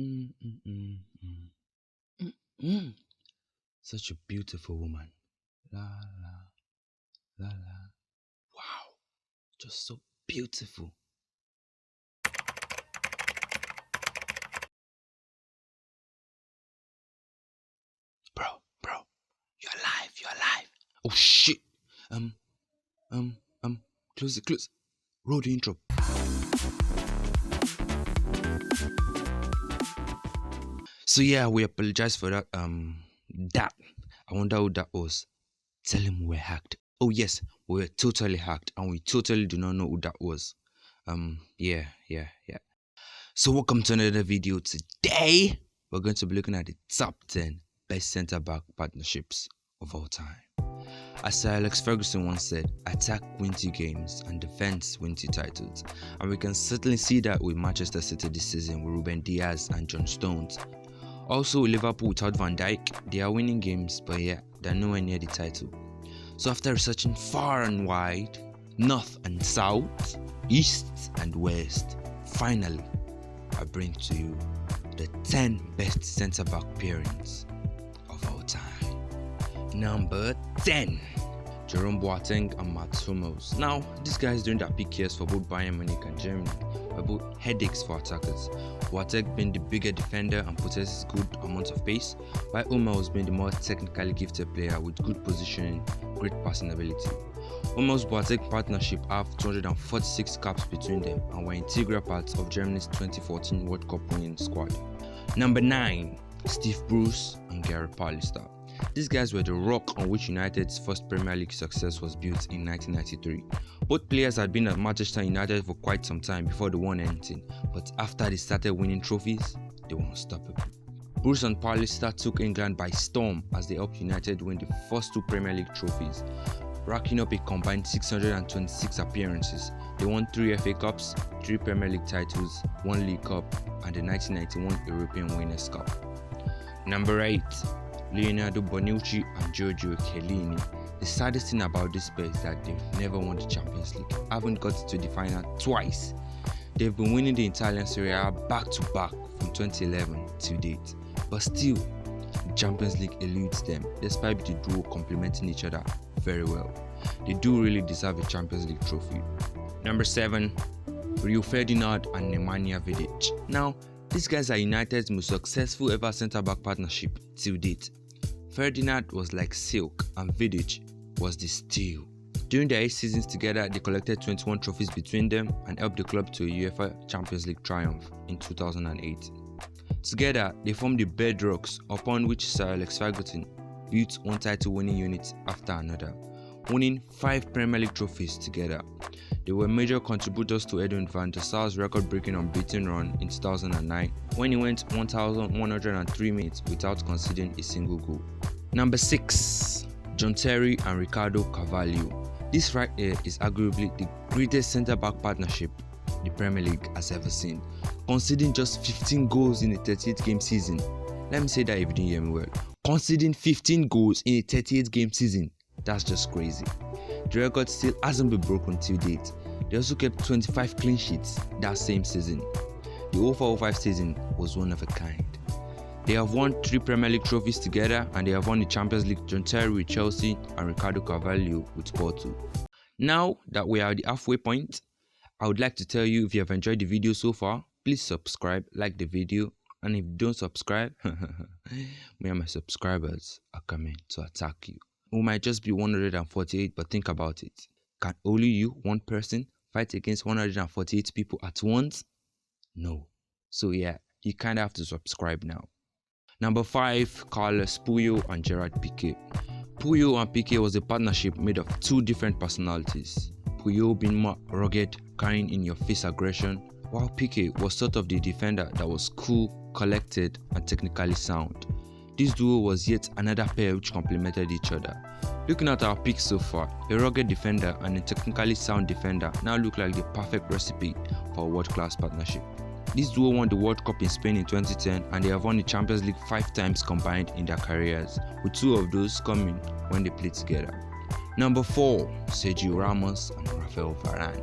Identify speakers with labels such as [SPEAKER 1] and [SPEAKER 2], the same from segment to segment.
[SPEAKER 1] Mm, mm, mm, mm. Mm, mm. Such a beautiful woman. La la la la. Wow, just so beautiful. Bro, you're alive, you're alive. Oh shit. Um, um, close it, close. Roll the intro. So yeah, we apologize for that. That I wonder who that was. Tell him we're hacked. Oh yes, we're totally hacked, and we totally do not know who that was. Yeah. So welcome to another video. Today we're going to be looking at the top 10 best centre-back partnerships of all time. As Sir Alex Ferguson once said, attack wins you games and defense wins you titles. And we can certainly see that with Manchester City this season with Ruben Diaz and John Stones. Also with Liverpool without Van Dijk, they are winning games, but yeah, they're nowhere near the title. So after researching far and wide, north and south, east and west, finally I bring to you the 10 best centre-back pairings of all time. Number 10, Jerome Boateng and Mats Hummels. Now, these guys during their peak years for both Bayern Munich and Germany were both headaches for attackers. Boateng being the bigger defender and possesses good amount of pace, while Hummels being the more technically gifted player with good positioning, great passing ability. Hummels Boateng partnership have 246 caps between them and were integral parts of Germany's 2014 World Cup winning squad. Number 9, Steve Bruce and Gary Pallister. These guys were the rock on which United's first Premier League success was built in 1993. Both players had been at Manchester United for quite some time before they won anything, but after they started winning trophies, they were unstoppable. Bruce and Pallister took England by storm as they helped United win the first 2 Premier League trophies, racking up a combined 626 appearances. They won 3 FA Cups, 3 Premier League titles, 1 League Cup, and the 1991 European Winners' Cup. Number 8, Leonardo Bonucci and Giorgio Chiellini. The saddest thing about this pair is that they've never won the Champions League, haven't got to the final twice. They've been winning the Italian Serie A back to back from 2011 to date, but still, the Champions League eludes them despite the duo complementing each other very well. They do really deserve a Champions League trophy. Number 7, Rio Ferdinand and Nemanja Vidic. Now, these guys are United's most successful ever centre-back partnership till date. Ferdinand was like silk and Vidic was the steel. During their 8 seasons together, they collected 21 trophies between them and helped the club to a UEFA Champions League triumph in 2008. Together, they formed the bedrocks upon which Sir Alex Ferguson built one title-winning unit after another, winning 5 Premier League trophies together. They were major contributors to Edwin van der Sar's record-breaking unbeaten run in 2009 when he went 1,103 minutes without conceding a single goal. Number 6, John Terry and Ricardo Carvalho. This right here is arguably the greatest centre-back partnership the Premier League has ever seen, conceding just 15 goals in a 38-game season. Let me say that if you didn't hear me well. Conceding 15 goals in a 38-game season. That's just crazy. The record still hasn't been broken till date. They also kept 25 clean sheets that same season. The 04-05 season was one of a kind. They have won 3 Premier League trophies together and they have won the Champions League, John Terry with Chelsea and Ricardo Carvalho with Porto. Now that we are at the halfway point, I would like to tell you, if you have enjoyed the video so far, please subscribe, like the video, and if you don't subscribe, me and my subscribers are coming to attack you. We might just be 148, but think about it. Can only you, one person, fight against 148 people at once? No. So yeah, you kind of have to subscribe now. Number 5, Carlos Puyol and Gerard Piqué. Puyol and Piqué was a partnership made of 2 different personalities. Puyol being more rugged, carrying in your face aggression, while Piqué was sort of the defender that was cool, collected, and technically sound. This duo was yet another pair which complemented each other. Looking at our picks so far, a rugged defender and a technically sound defender now look like the perfect recipe for a world-class partnership. This duo won the World Cup in Spain in 2010 and they have won the Champions League 5 times combined in their careers, with 2 of those coming when they played together. Number 4, Sergio Ramos and Rafael Varane.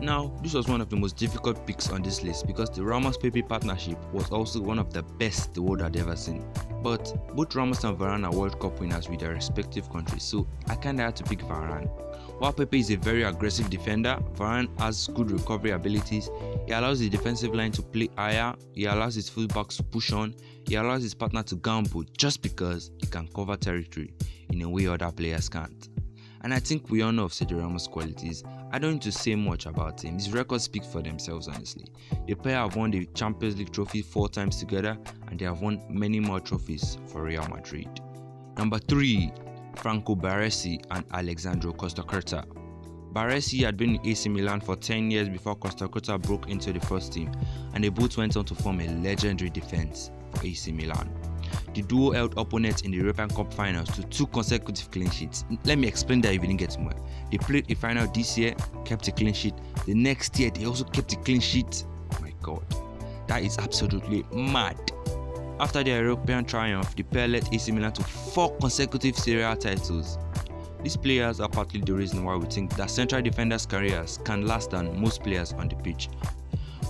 [SPEAKER 1] Now, this was one of the most difficult picks on this list because the Ramos-Pepe partnership was also one of the best the world had ever seen. But both Ramos and Varane are World Cup winners with their respective countries, so I kinda had to pick Varane. While Pepe is a very aggressive defender, Varane has good recovery abilities. He allows the defensive line to play higher, he allows his fullbacks to push on, he allows his partner to gamble just because he can cover territory in a way other players can't. And I think we all know of Sergio Ramos' qualities. I don't need to say much about him. His records speak for themselves, honestly. The pair have won the Champions League trophy 4 times together, and they have won many more trophies for Real Madrid. Number 3, Franco Baresi and Alexandro Costacurta. Baresi had been in AC Milan for 10 years before Costacurta broke into the first team, and they both went on to form a legendary defense for AC Milan. The duo held opponents in the European Cup finals to 2 consecutive clean sheets. Let me explain that if you didn't get somewhere. They played a final this year, kept a clean sheet. The next year, they also kept a clean sheet. Oh my god, that is absolutely mad. After their European triumph, the pair led AC Milan to 4 consecutive Serie A titles. These players are partly the reason why we think that central defenders' careers can last than most players on the pitch.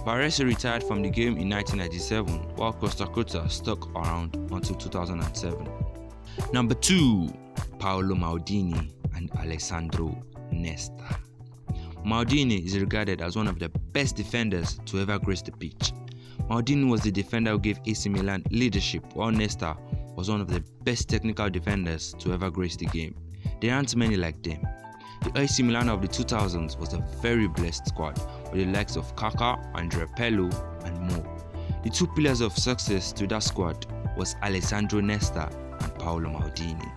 [SPEAKER 1] Baresi retired from the game in 1997, while Costacurta stuck around until 2007. Number 2, Paolo Maldini and Alessandro Nesta. Maldini is regarded as one of the best defenders to ever grace the pitch. Maldini was the defender who gave AC Milan leadership, while Nesta was one of the best technical defenders to ever grace the game. There aren't many like them. The AC Milan of the 2000s was a very blessed squad with the likes of Kaká, Andrea Pirlo, and more. The 2 pillars of success to that squad was Alessandro Nesta and Paolo Maldini.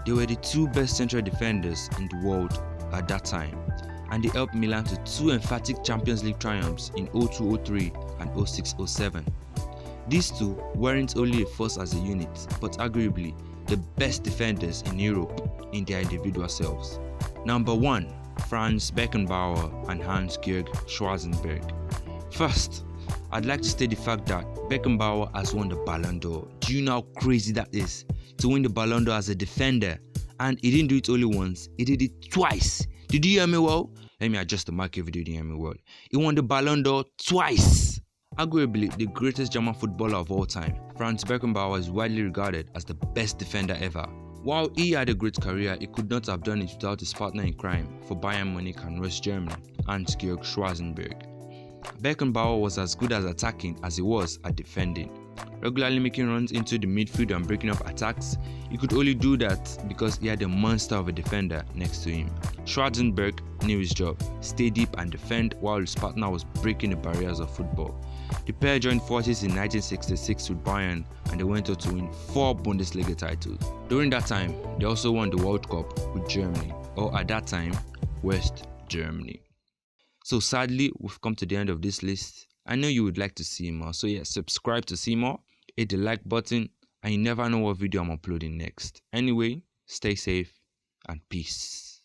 [SPEAKER 1] They were the 2 best central defenders in the world at that time, and they helped Milan to 2 emphatic Champions League triumphs in 02-03 and 06-07. These 2 weren't only a force as a unit, but arguably the best defenders in Europe in their individual selves. Number 1, Franz Beckenbauer and Hans-Georg Schwarzenberg. First, I'd like to state the fact that Beckenbauer has won the Ballon d'Or. Do you know how crazy that is? To win the Ballon d'Or as a defender, and he didn't do it only once, he did it twice. Did you hear me well? Let me adjust the mic if you didn't hear me well. He won the Ballon d'Or twice. Arguably the greatest German footballer of all time, Franz Beckenbauer is widely regarded as the best defender ever. While he had a great career, he could not have done it without his partner in crime for Bayern Munich and West Germany, Hans-Georg Schwarzenberg. Beckenbauer was as good at attacking as he was at defending. Regularly making runs into the midfield and breaking up attacks, he could only do that because he had a monster of a defender next to him. Schwarzenberg knew his job, stay deep and defend while his partner was breaking the barriers of football. The pair joined forces in 1966 with Bayern and they went on to win 4 Bundesliga titles. During that time, they also won the World Cup with Germany, or at that time, West Germany. So sadly, we've come to the end of this list. I know you would like to see more, so yeah, subscribe to see more, hit the like button, and you never know what video I'm uploading next. Anyway, stay safe and peace.